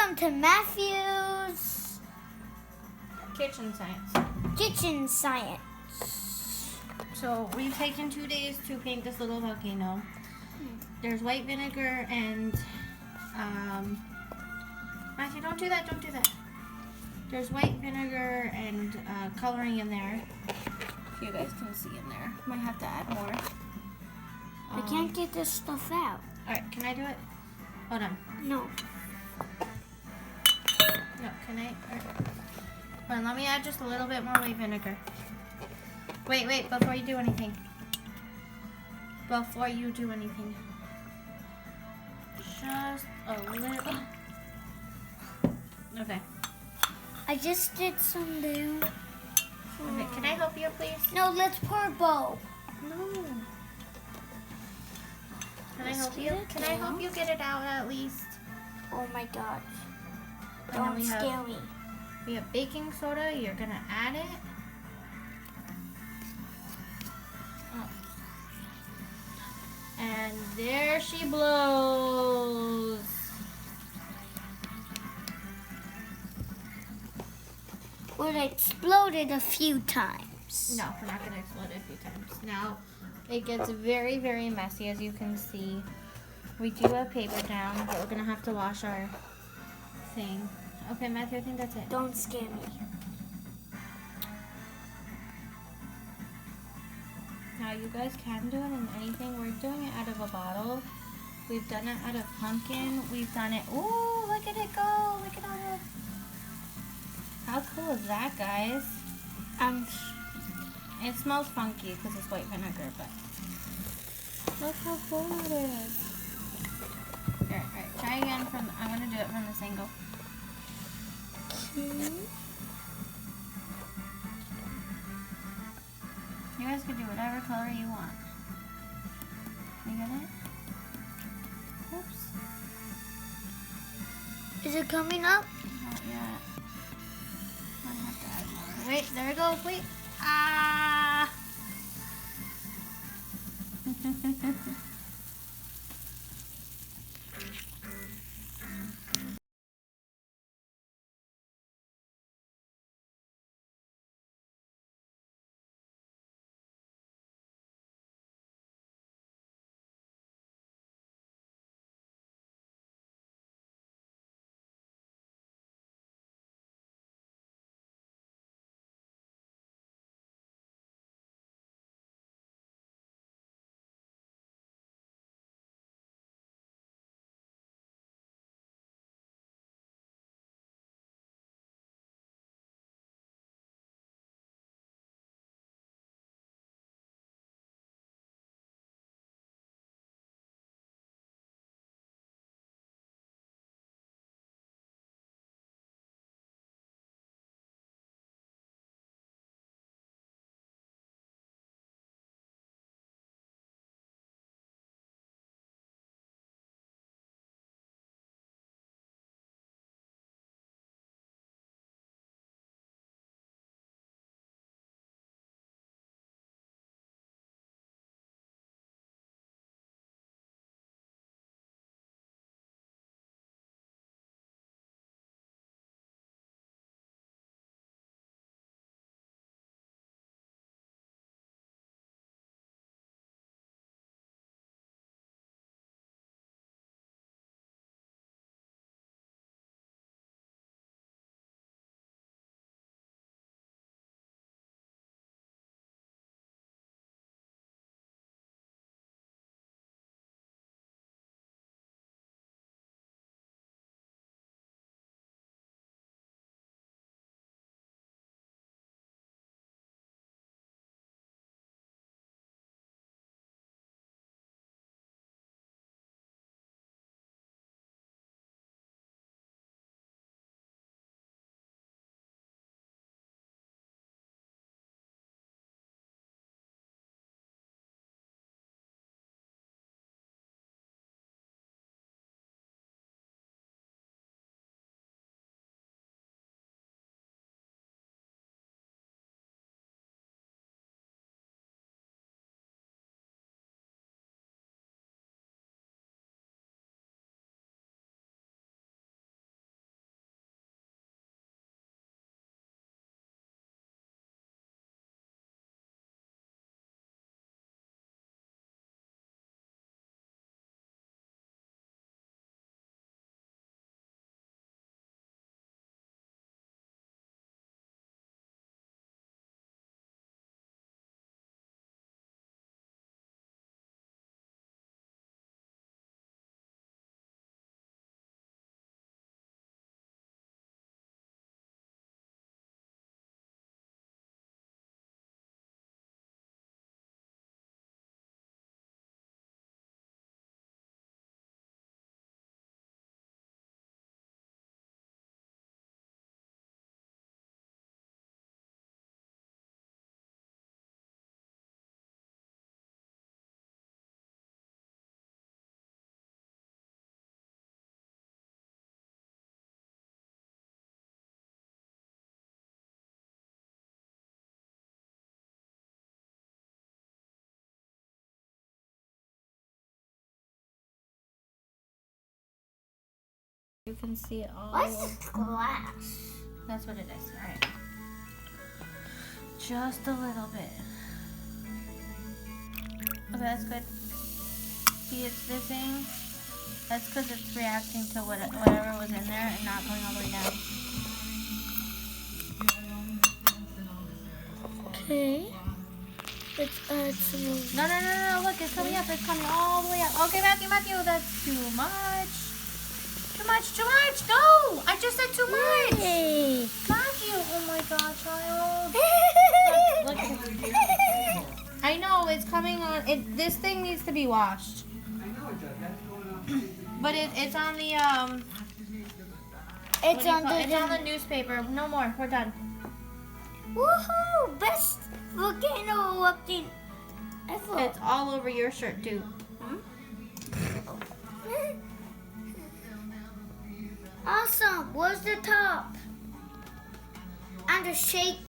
Welcome to Matthew's Kitchen science. Kitchen Science. So we've taken 2 days to paint this little volcano. There's white vinegar and Matthew, don't do that, don't do that. There's white vinegar and coloring in there. If you guys can see in there. Might have to add more. I can't get this stuff out. Alright, can I do it? Hold on. No. No, can I? Hold on, let me add just a little bit more white vinegar. Wait, before you do anything. Before you do anything. Just a little. Okay. I just did some there. Okay, can I help you, please? No, let's pour both. No. Can I Let's help get you? it Can I help you get it out at least? Oh my gosh. And then Don't we scare have, me. we have baking soda. You're gonna add it. Oh. And there she blows. Well, it exploded a few times. No, we're not gonna explode it a few times. Now it gets very, very messy, as you can see. We do have paper down, but we're gonna have to wash our thing. Okay, Matthew, I think that's it. Don't scare me. Now you guys can do it in anything. We're doing it out of a bottle. We've done it out of pumpkin. We've done it. Ooh, look at it go! Look at all the. How cool is that, guys? It smells funky because it's white vinegar, but look how cool it is. Alright, try again from. I'm gonna do it from this angle. You guys can do whatever color you want. You get it? Oops. Is it coming up? Not yet. Might have to add more. Wait, there it goes. Wait. Ah! You can see it all. What's glass? That's what it is. All right. Just a little bit. Okay, that's good. See, it's fizzing. That's because it's reacting to whatever was in there and not going all the way down. Okay. Let's add some more. No. Look, it's coming up. It's coming all the way up. Okay, Matthew, that's too much. Too much. No! I just said too much. Hey. Matthew, oh my God, child. Look. I know, it's coming on. This thing needs to be washed. But it's on the, It's on it's on the newspaper. No more. We're done. Woohoo! Best volcano erupting ever. It's all over your shirt, too. Awesome. Where's the top? And the shake